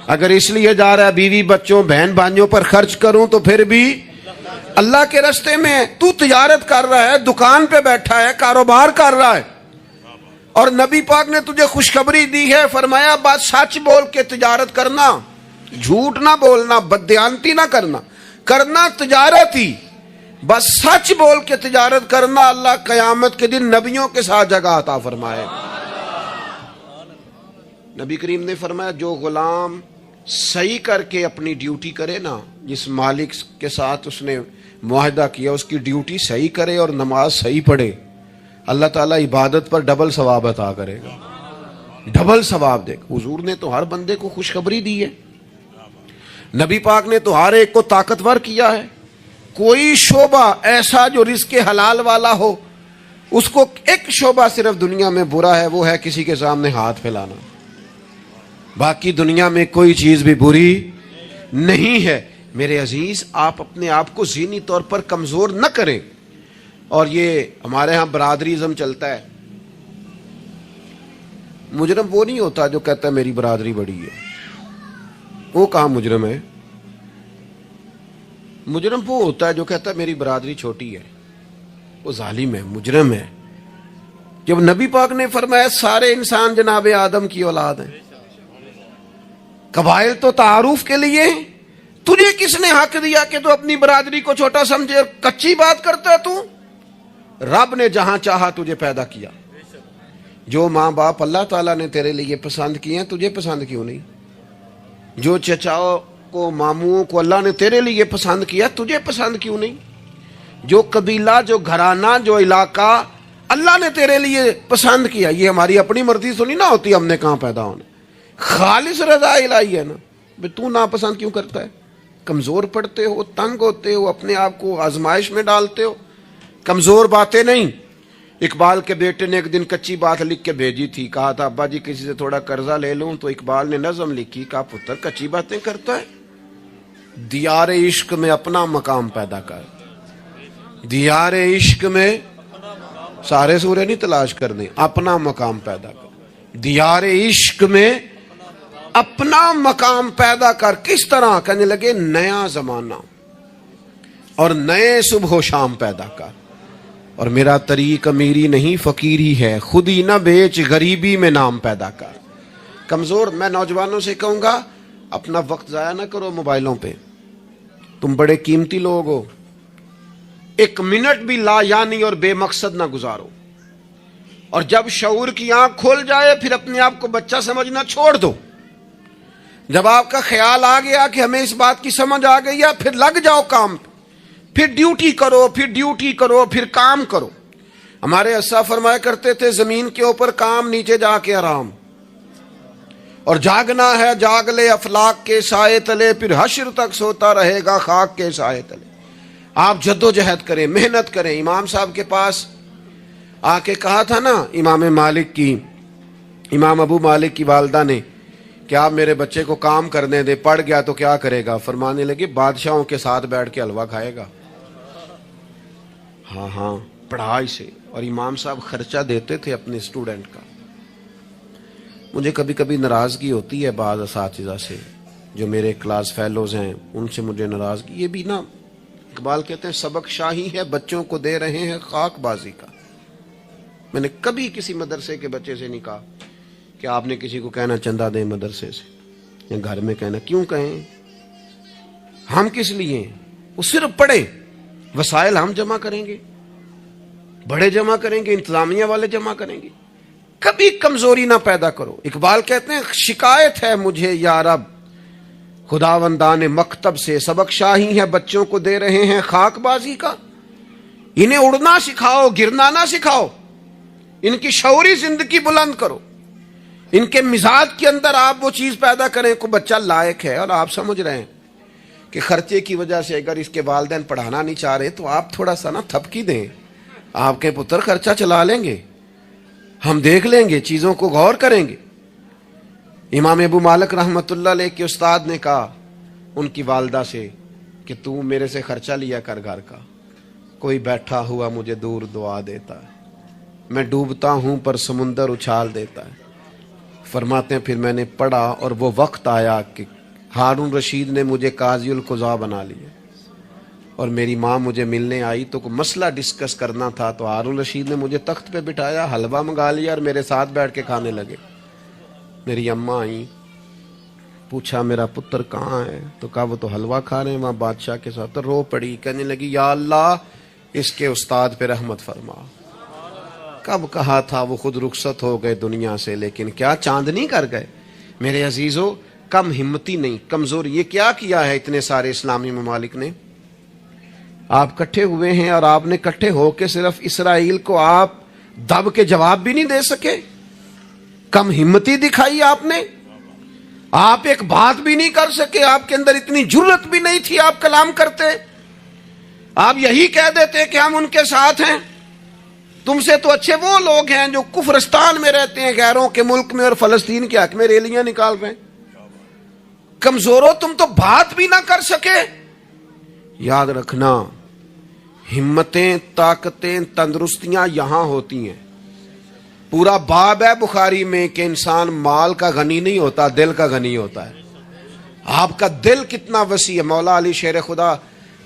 اگر اس لیے جا رہا ہے بیوی بچوں بہن بھائیوں پر خرچ کروں تو پھر بھی اللہ کے رستے میں ہے. تو تجارت کر رہا ہے, دکان پہ بیٹھا ہے, کاروبار کر رہا ہے, اور نبی پاک نے تجھے خوشخبری دی ہے, فرمایا بات سچ بول کے تجارت کرنا, جھوٹ نہ بولنا, بددیانتی نہ کرنا. کرنا تجارت ہی, بس سچ بول کے تجارت کرنا. اللہ قیامت کے دن نبیوں کے ساتھ جگہ عطا فرمائے. نبی کریم نے فرمایا جو غلام صحیح کر کے اپنی ڈیوٹی کرے نا, جس مالک کے ساتھ اس نے معاہدہ کیا اس کی ڈیوٹی صحیح کرے اور نماز صحیح پڑھے, اللہ تعالیٰ عبادت پر ڈبل ثواب عطا کرے گا, ڈبل ثواب دے گا. حضور نے تو ہر بندے کو خوشخبری دی ہے. نبی پاک نے تو ہر ایک کو طاقتور کیا ہے. کوئی شعبہ ایسا جو رزق حلال والا ہو, اس کو ایک شعبہ صرف دنیا میں برا ہے, وہ ہے کسی کے سامنے ہاتھ پھیلانا. باقی دنیا میں کوئی چیز بھی بری نہیں ہے. میرے عزیز, آپ اپنے آپ کو ذہنی طور پر کمزور نہ کریں. اور یہ ہمارے ہاں برادریزم چلتا ہے. مجرم وہ نہیں ہوتا جو کہتا ہے میری برادری بڑی ہے. وہ کہاں مجرم ہے؟ مجرم وہ ہوتا ہے جو کہتا ہے میری برادری چھوٹی ہے. وہ ظالم ہے, مجرم ہے. جب نبی پاک نے فرمایا سارے انسان جناب آدم کی اولاد ہیں, قبائل تو تعارف کے لیے ہیں, تجھے کس نے حق دیا کہ تو اپنی برادری کو چھوٹا سمجھے؟ کچی بات کرتا ہے تو. رب نے جہاں چاہا تجھے پیدا کیا. جو ماں باپ اللہ تعالیٰ نے تیرے لیے پسند کیے ہیں تجھے پسند کیوں نہیں؟ جو چچاؤں کو ماموں کو اللہ نے تیرے لیے پسند کیا تجھے پسند کیوں نہیں؟ جو قبیلہ, جو گھرانہ, جو علاقہ اللہ نے تیرے لیے پسند کیا, یہ ہماری اپنی مرضی تو نہیں نہ ہوتی, ہم نے کہاں پیدا ہونا, خالص رضا الہی ہے نا. تو ناپسند کیوں کرتا ہے؟ کمزور پڑتے ہو, تنگ ہوتے ہو, اپنے آپ کو آزمائش میں ڈالتے ہو. کمزور باتیں نہیں. اقبال کے بیٹے نے ایک دن کچی بات لکھ کے بھیجی تھی, کہا تھا ابا جی کسی سے تھوڑا قرضہ لے لوں, تو اقبال نے نظم لکھی, کہا پتر کچی باتیں کرتا ہے, دیار عشق میں اپنا مقام پیدا کر. دیار عشق میں سارے سورے نہیں تلاش کرنے, اپنا مقام پیدا کر. دیار عشق میں اپنا مقام پیدا کر. کس طرح؟ کہنے لگے نیا زمانہ اور نئے صبح و شام پیدا کر. اور میرا طریق امیری نہیں فقیری ہے, خود ہی نہ بیچ غریبی میں نام پیدا کر. کمزور, میں نوجوانوں سے کہوں گا اپنا وقت ضائع نہ کرو موبائلوں پہ. تم بڑے قیمتی لوگ ہو, ایک منٹ بھی لا یعنی اور بے مقصد نہ گزارو. اور جب شعور کی آنکھ کھول جائے پھر اپنے آپ کو بچہ سمجھنا چھوڑ دو. جب آپ کا خیال آ گیا کہ ہمیں اس بات کی سمجھ آ گئی ہے, پھر لگ جاؤ کام پہ. پھر ڈیوٹی کرو، پھر ڈیوٹی کرو، پھر کام کرو. ہمارے اسا فرمایا کرتے تھے زمین کے اوپر کام، نیچے جا کے آرام. اور جاگنا ہے جاگ لے افلاک کے سائے تلے، پھر حشر تک سوتا رہے گا خاک کے سائے تلے. آپ جدوجہد کریں، محنت کریں. امام صاحب کے پاس آ کے کہا تھا نا امام ابو مالک کی والدہ نے کہ آپ میرے بچے کو کام کرنے دے، پڑھ گیا تو کیا کرے گا؟ فرمانے لگے بادشاہوں کے ساتھ بیٹھ کے حلوہ کھائے گا. ہاں پڑھائی سے. اور امام صاحب خرچہ دیتے تھے اپنے اسٹوڈنٹ کا. مجھے کبھی کبھی ناراضگی ہوتی ہے بعض اساتذہ سے جو میرے کلاس فیلوز ہیں، ان سے مجھے ناراضگی. یہ بھی نا اقبال کہتے ہیں سبق شاہی ہے بچوں کو دے رہے ہیں خاک بازی کا. میں نے کبھی کسی مدرسے کے بچے سے نہیں کہا کہ آپ نے کسی کو کہنا چندہ دیں مدرسے سے یا گھر میں کہنا. کیوں کہیں؟ ہم کس لیے ہیں؟ وہ صرف پڑھیں. وسائل ہم جمع کریں گے، بڑے جمع کریں گے، انتظامیہ والے جمع کریں گے. کبھی کمزوری نہ پیدا کرو. اقبال کہتے ہیں شکایت ہے مجھے یا رب خداوندان مکتب سے، سبق شاہی ہے بچوں کو دے رہے ہیں خاک بازی کا. انہیں اڑنا سکھاؤ، گرنا نہ سکھاؤ. ان کی شعوری زندگی بلند کرو. ان کے مزاج کے اندر آپ وہ چیز پیدا کریں کو بچہ لائق ہے. اور آپ سمجھ رہے ہیں کہ خرچے کی وجہ سے اگر اس کے والدین پڑھانا نہیں چاہ رہے تو آپ تھوڑا سا نا تھپکی دیں. آپ کے پتر خرچہ چلا لیں گے، ہم دیکھ لیں گے، چیزوں کو غور کریں گے. امام ابو مالک رحمت اللہ علیہ کے استاد نے کہا ان کی والدہ سے کہ تو میرے سے خرچہ لیا کر گھر کا. کوئی بیٹھا ہوا مجھے دور دعا دیتا ہے، میں ڈوبتا ہوں پر سمندر اچھال دیتا ہے. فرماتے ہیں پھر میں نے پڑھا اور وہ وقت آیا کہ ہارون رشید نے مجھے قاضی القضاء بنا لیا اور میری ماں مجھے ملنے آئی تو کوئی مسئلہ ڈسکس کرنا تھا تو ہارون رشید نے مجھے تخت پہ بٹھایا، حلوہ منگا لیا اور میرے ساتھ بیٹھ کے کھانے لگے. میری اماں آئیں، پوچھا میرا پتر کہاں ہے؟ تو کہا وہ تو حلوہ کھا رہے ہیں وہاں بادشاہ کے ساتھ. تو رو پڑی، کہنے لگی یا اللہ اس کے استاد پہ رحمت فرما. کب کہا تھا وہ خود رخصت ہو گئے دنیا سے، لیکن کیا چاندنی کر گئے. میرے عزیزو کم ہمتی نہیں، کمزوری. یہ کیا کیا ہے اتنے سارے اسلامی ممالک نے؟ آپ کٹھے ہوئے ہیں اور آپ نے کٹھے ہو کے صرف اسرائیل کو آپ دب کے جواب بھی نہیں دے سکے. کم ہمتی دکھائی آپ نے. آپ ایک بات بھی نہیں کر سکے. آپ کے اندر اتنی جرت بھی نہیں تھی آپ کلام کرتے. آپ یہی کہہ دیتے کہ ہم ان کے ساتھ ہیں. تم سے تو اچھے وہ لوگ ہیں جو کفرستان میں رہتے ہیں، غیروں کے ملک میں، اور فلسطین کے حق میں ریلیاں نکال رہے ہیں. کمزوروں تم تو بات بھی نہ کر سکے. یاد رکھنا ہمتیں، طاقتیں، تندرستیاں یہاں ہوتی ہیں. پورا باب ہے بخاری میں کہ انسان مال کا غنی نہیں ہوتا، دل کا غنی ہوتا ہے. آپ کا دل کتنا وسیع ہے. مولا علی شیر خدا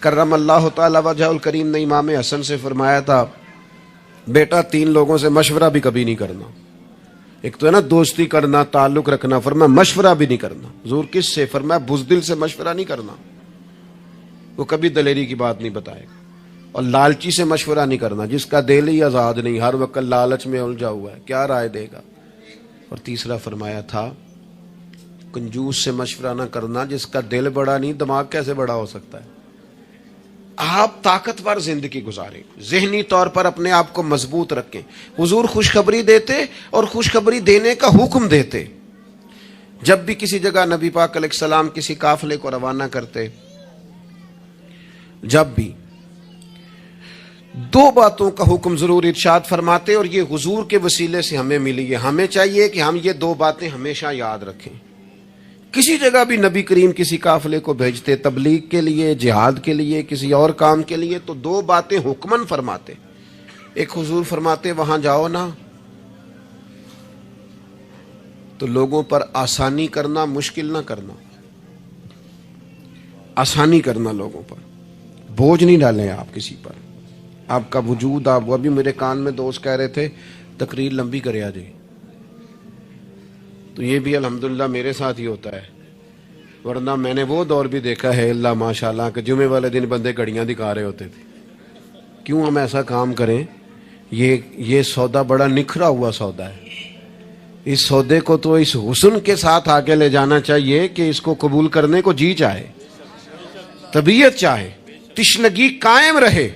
کرم اللہ تعالی وجہ الکریم نے امام حسن سے فرمایا تھا بیٹا 3 لوگوں سے مشورہ بھی کبھی نہیں کرنا. ایک تو ہے نا دوستی کرنا، تعلق رکھنا، فرمایا مشورہ بھی نہیں کرنا. حضور کس سے؟ فرمایا بزدل سے مشورہ نہیں کرنا، وہ کبھی دلیری کی بات نہیں بتائے گا. اور لالچی سے مشورہ نہیں کرنا، جس کا دل ہی آزاد نہیں، ہر وقت لالچ میں الجھا ہوا ہے، کیا رائے دے گا. اور تیسرا فرمایا تھا کنجوس سے مشورہ نہ کرنا، جس کا دل بڑا نہیں دماغ کیسے بڑا ہو سکتا ہے. آپ طاقتور زندگی گزاریں، ذہنی طور پر اپنے آپ کو مضبوط رکھیں. حضور خوشخبری دیتے اور خوشخبری دینے کا حکم دیتے. جب بھی کسی جگہ نبی پاک علیہ السلام کسی قافلے کو روانہ کرتے، جب بھی 2 باتوں کا حکم ضرور ارشاد فرماتے، اور یہ حضور کے وسیلے سے ہمیں ملی ہے. ہمیں چاہیے کہ ہم یہ 2 باتیں ہمیشہ یاد رکھیں. کسی جگہ بھی نبی کریم کسی قافلے کو بھیجتے تبلیغ کے لیے، جہاد کے لیے، کسی اور کام کے لیے، تو 2 باتیں حکمن فرماتے. ایک حضور فرماتے وہاں جاؤ نا تو لوگوں پر آسانی کرنا، مشکل نہ کرنا. آسانی کرنا لوگوں پر، بوجھ نہیں ڈالیں آپ کسی پر. آپ کا وجود، آپ وہ بھی میرے کان میں دوست کہہ رہے تھے تقریر لمبی کرے آ جائے، تو یہ بھی الحمدللہ میرے ساتھ ہی ہوتا ہے. ورنہ میں نے وہ دور بھی دیکھا ہے اللہ ماشاءاللہ کہ جمعے والے دن بندے گھڑیاں دکھا رہے ہوتے تھے. کیوں ہم ایسا کام کریں؟ یہ سودا بڑا نکھرا ہوا سودا ہے. اس سودے کو تو اس حسن کے ساتھ آگے لے جانا چاہیے کہ اس کو قبول کرنے کو جی چاہے، طبیعت چاہے. تشنگی قائم رہے.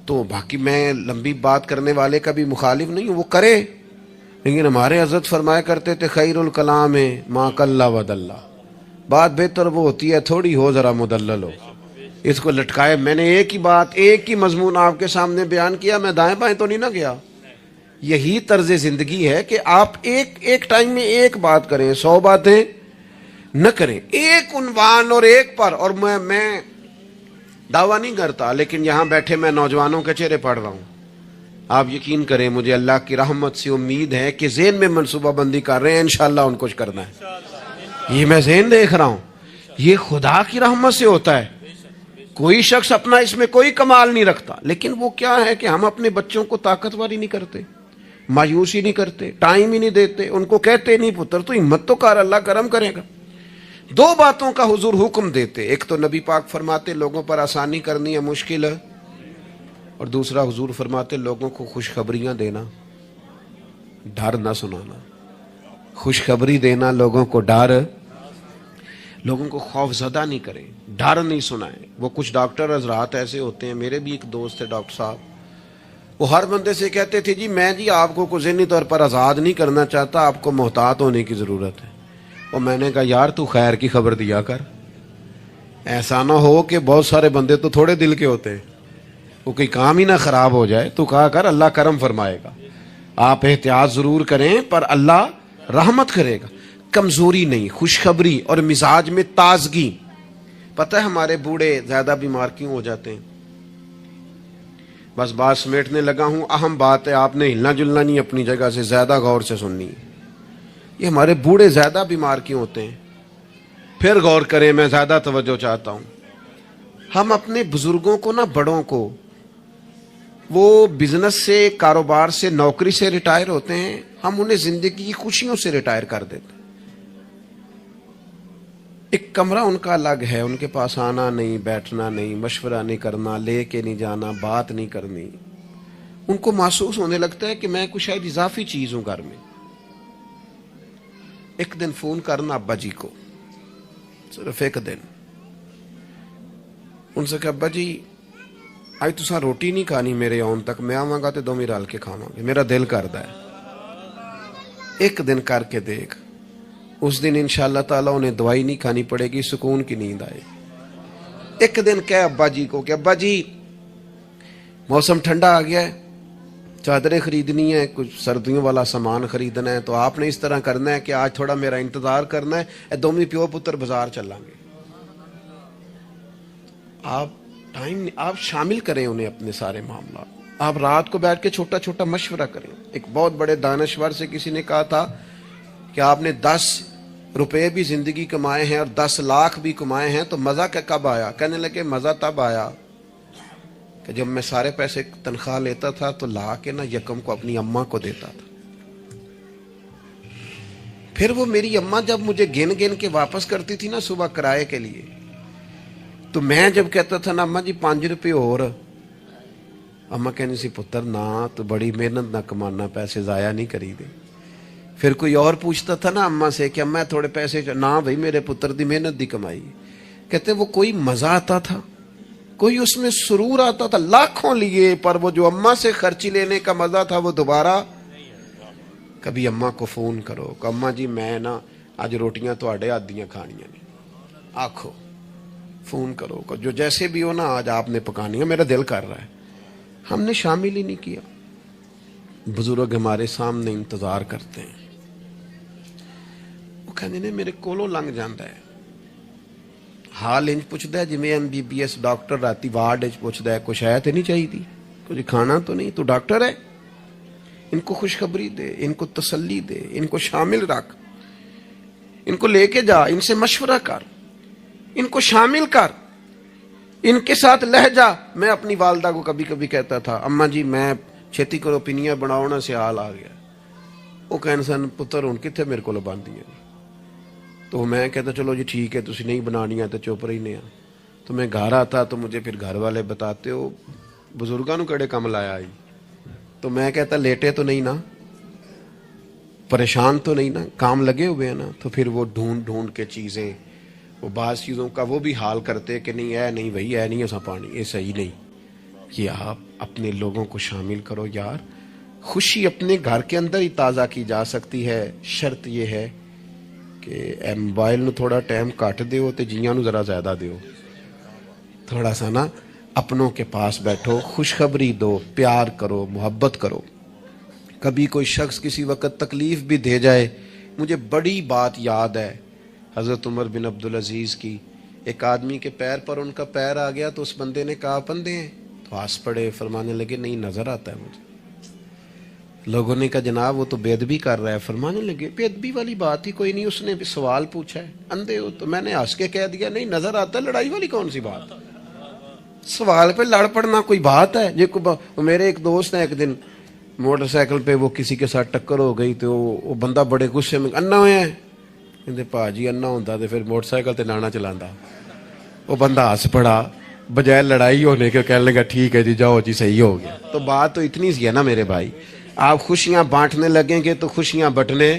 تو باقی میں لمبی بات کرنے والے کا بھی مخالف نہیں ہوں، وہ کرے، لیکن ہمارے حضرت فرمایا کرتے تھے خیر الکلام ما قل ودل، بات بہتر وہ ہوتی ہے تھوڑی ہو ذرا مدلل ہو. اس کو لٹکائے. میں نے ایک ہی بات، ایک ہی مضمون آپ کے سامنے بیان کیا، میں دائیں بائیں تو نہیں نہ گیا. یہی طرز زندگی ہے کہ آپ ایک ٹائم میں ایک بات کریں، 100 باتیں نہ کریں ایک عنوان اور ایک پر. اور میں دعویٰ نہیں کرتا، لیکن یہاں بیٹھے میں نوجوانوں کے چہرے پڑھ رہا ہوں. آپ یقین کریں مجھے اللہ کی رحمت سے امید ہے کہ ذہن میں منصوبہ بندی کر رہے ہیں، انشاءاللہ ان کو کرنا ہے. یہ میں ذہن دیکھ رہا ہوں، یہ خدا کی رحمت سے ہوتا ہے. کوئی شخص اپنا اس میں کوئی کمال نہیں رکھتا، لیکن وہ کیا ہے کہ ہم اپنے بچوں کو طاقتور ہی نہیں کرتے، مایوس ہی نہیں کرتے، ٹائم ہی نہیں دیتے. ان کو کہتے نہیں پتر تو ہمت تو کر، اللہ کرم کرے گا. 2 باتوں کا حضور حکم دیتے، ایک تو نبی پاک فرماتے لوگوں پر آسانی کرنی ہے مشکل ہے، اور دوسرا حضور فرماتے لوگوں کو خوشخبریاں دینا، ڈر نہ سنانا. خوشخبری دینا، لوگوں کو ڈر، لوگوں کو خوف زدہ نہیں کریں، ڈر نہیں سنائیں. وہ کچھ ڈاکٹر حضرات ایسے ہوتے ہیں، میرے بھی ایک دوست ہے ڈاکٹر صاحب، وہ ہر بندے سے کہتے تھے جی میں جی آپ کو ذہنی طور پر آزاد نہیں کرنا چاہتا، آپ کو محتاط ہونے کی ضرورت ہے. اور میں نے کہا یار تو خیر کی خبر دیا کر، ایسا نہ ہو کہ بہت سارے بندے تو تھوڑے دل کے ہوتے ہیں، وہ کوئی کام ہی نہ خراب ہو جائے. تو کہا کر اللہ کرم فرمائے گا. آپ احتیاط ضرور کریں پر اللہ رحمت کرے گا. کمزوری نہیں، خوشخبری اور مزاج میں تازگی. پتہ ہے ہمارے بوڑھے زیادہ بیمار کیوں ہو جاتے ہیں؟ بس بات سمیٹنے لگا ہوں، اہم بات ہے، آپ نے ہلنا جلنا نہیں، اپنی جگہ سے زیادہ غور سے سننی. یہ ہمارے بوڑھے زیادہ بیمار کیوں ہوتے ہیں؟ پھر غور کریں، میں زیادہ توجہ چاہتا ہوں. ہم اپنے بزرگوں کو نہ، بڑوں کو، وہ بزنس سے، کاروبار سے، نوکری سے ریٹائر ہوتے ہیں، ہم انہیں زندگی کی خوشیوں سے ریٹائر کر دیتے ہیں. ایک کمرہ ان کا الگ ہے، ان کے پاس آنا نہیں، بیٹھنا نہیں، مشورہ نہیں کرنا، لے کے نہیں جانا، بات نہیں کرنی. ان کو محسوس ہونے لگتا ہے کہ میں کچھ شاید اضافی چیز ہوں گھر میں. ایک دن فون کرنا ابا جی کو، صرف ایک دن، ان سے کہ ابا جی آج تساں روٹی نہیں کھانی میرے آن تک، میں آواں گا تے دوویں رل کے کھاواں گے، میرا دل کردا ہے. ایک دن کر کے دیکھ، اس دن انشاءاللہ تعالیٰ انہیں دوائی نہیں کھانی پڑے گی، سکون کی نیند آئے. ایک دن کہے ابا جی کو کہ ابا جی موسم ٹھنڈا آ گیا ہے، چادریں خریدنی ہے، کچھ سردیوں والا سامان خریدنا ہے، تو آپ نے اس طرح کرنا ہے کہ آج تھوڑا میرا انتظار کرنا ہے، دوویں پیو پتر بازار چلیں گے. آپ شامل کریں انہیں اپنے سارے معاملات. آپ رات کو بیٹھ کے چھوٹا چھوٹا مشورہ کریں. ایک بہت بڑے دانشور سے کسی نے کہا تھا کہ آپ نے 10 روپے بھی زندگی کمائے ہیں اور 10 لاکھ بھی کمائے ہیں تو مزہ کب آیا؟ کہنے لگے مزہ تب آیا کہ جب میں سارے پیسے تنخواہ لیتا تھا تو لا کے نہ یکم کو اپنی اماں کو دیتا تھا. پھر وہ میری اماں جب مجھے گن گن کے واپس کرتی تھی نا صبح کرائے کے لیے، تو میں جب کہتا تھا نا اماں جی 5 روپے اور، اماں کہنی سی پتر نہ تو بڑی محنت نہ کمانا، پیسے ضائع نہیں کری دے. پھر کوئی اور پوچھتا تھا نا اماں سے کہ اماں تھوڑے پیسے، نہ بھائی میرے پتر دی محنت دی کمائی. کہتے وہ کوئی مزہ آتا تھا، کوئی اس میں سرور آتا تھا، لاکھوں لیے، پر وہ جو اماں سے خرچی لینے کا مزہ تھا وہ دوبارہ. کبھی اماں کو فون کرو کہ اماں جی میں نا آج روٹیاں تواڈے ہاتھ دیاں کھانیاں نے، آکھو، فون کرو جو جیسے بھی ہو نا آج آپ نے پکانی ہے، میرا دل کر رہا ہے. ہم نے شامل ہی نہیں کیا. بزرگ ہمارے سامنے انتظار کرتے ہیں، وہ کہندے نے میرے کولوں لنگ جاندا ہے، حال انج پوچھدا ہے جویں MBBS ڈاکٹر راتی وارڈ وچ پوچھدا ہے کچھ ہے تے نہیں چاہیے، کچھ کھانا تو نہیں، تو ڈاکٹر ہے. ان کو خوشخبری دے، ان کو تسلی دے، ان کو شامل رکھ، ان کو لے کے جا، ان سے مشورہ کر، ان کو شامل کر، ان کے ساتھ لہجہ. میں اپنی والدہ کو کبھی کبھی کہتا تھا اماں جی میں چھیتی کرو پینیاں بناؤ نا سیال آ گیا. وہ کہن سن پتر ہن کتھے میرے کو باندھیاں. تو میں کہتا چلو جی ٹھیک ہے تسی نہیں بنانیاں تو چپ رہنے ہیں. تو میں گھر آتا تو مجھے پھر گھر والے بتاتے ہو بزرگاں نو کڑے کم لایا آئی. تو میں کہتا لیٹے تو نہیں نا، پریشان تو نہیں نا، کام لگے ہوئے ہیں نا. تو پھر وہ ڈھونڈ ڈھونڈ کے چیزیں وہ بعض چیزوں کا وہ بھی حال کرتے کہ نہیں ہے نہیں بھائی ہے نہیں ایسا پانی یہ صحیح نہیں. یہ آپ اپنے لوگوں کو شامل کرو یار. خوشی اپنے گھر کے اندر ہی تازہ کی جا سکتی ہے. شرط یہ ہے کہ اے موبائل نو تھوڑا ٹائم کٹ دیو تے جیاں نو ذرا زیادہ دیو. تھوڑا سا نا اپنوں کے پاس بیٹھو, خوشخبری دو, پیار کرو, محبت کرو. کبھی کوئی شخص کسی وقت تکلیف بھی دے جائے. مجھے بڑی بات یاد ہے حضرت عمر بن عبدالعزیز کی. ایک آدمی کے پیر پر ان کا پیر آ گیا تو اس بندے نے کہا پندے ہیں, تو ہنس پڑے, فرمانے لگے نہیں نظر آتا ہے مجھے. لوگوں نے کہا جناب وہ تو بے ادبی کر رہا ہے. فرمانے لگے بے ادبی والی بات ہی کوئی نہیں, اس نے بھی سوال پوچھا ہے اندھے ہو, تو میں نے ہنس کے کہہ دیا نہیں نظر آتا ہے, لڑائی والی کون سی بات. سوال پہ لڑ پڑنا کوئی بات ہے. میرے ایک دوست ہیں, ایک دن موٹر سائیکل پہ وہ کسی کے ساتھ ٹکر ہو گئی تو وہ بندہ بڑے غصے میں انا ہویا ہے. کہتے پا جی انا ہوتا تو پھر موٹر سائیکل تے لانا چلانا. وہ بندہ ہنس پڑا, بجائے لڑائی ہونے کے کہنے لگا ٹھیک ہے جی جاؤ جی صحیح ہو گیا. تو بات تو اتنی سی ہے نا میرے بھائی, آپ خوشیاں بانٹنے لگیں گے تو خوشیاں بٹنے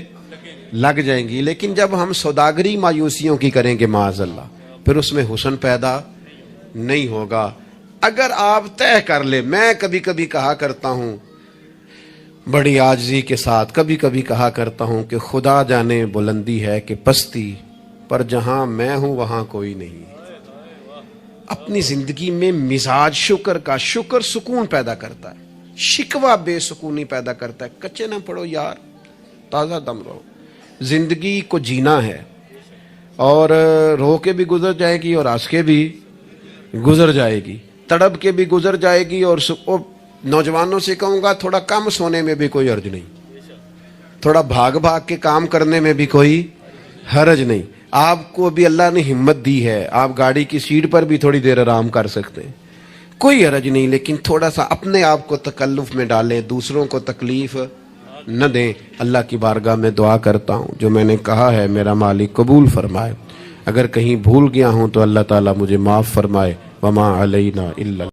لگ جائیں گی. لیکن جب ہم سوداگری مایوسیوں کی کریں گے معاذ اللہ, پھر اس میں حسن پیدا نہیں ہوگا. اگر آپ طے کر لیں, میں کبھی کبھی کہا کرتا ہوں بڑی عاجزی کے ساتھ, کبھی کبھی کہا کرتا ہوں کہ خدا جانے بلندی ہے کہ پستی, پر جہاں میں ہوں وہاں کوئی نہیں. اپنی زندگی میں مزاج شکر کا, شکر سکون پیدا کرتا ہے, شکوہ بے سکونی پیدا کرتا ہے. کچے نہ پڑو یار, تازہ دم رہو. زندگی کو جینا ہے, اور رو کے بھی گزر جائے گی اور ہنس کے بھی گزر جائے گی, تڑپ کے بھی گزر جائے گی. اور نوجوانوں سے کہوں گا تھوڑا کم سونے میں بھی کوئی حرج نہیں, تھوڑا بھاگ بھاگ کے کام کرنے میں بھی کوئی حرج نہیں. آپ کو بھی اللہ نے ہمت دی ہے, آپ گاڑی کی سیٹ پر بھی تھوڑی دیر آرام کر سکتے ہیں, کوئی حرج نہیں. لیکن تھوڑا سا اپنے آپ کو تکلف میں ڈالیں, دوسروں کو تکلیف نہ دیں. اللہ کی بارگاہ میں دعا کرتا ہوں جو میں نے کہا ہے میرا مالک قبول فرمائے. اگر کہیں بھول گیا ہوں تو اللہ تعالیٰ مجھے معاف فرمائے. وما علینا الا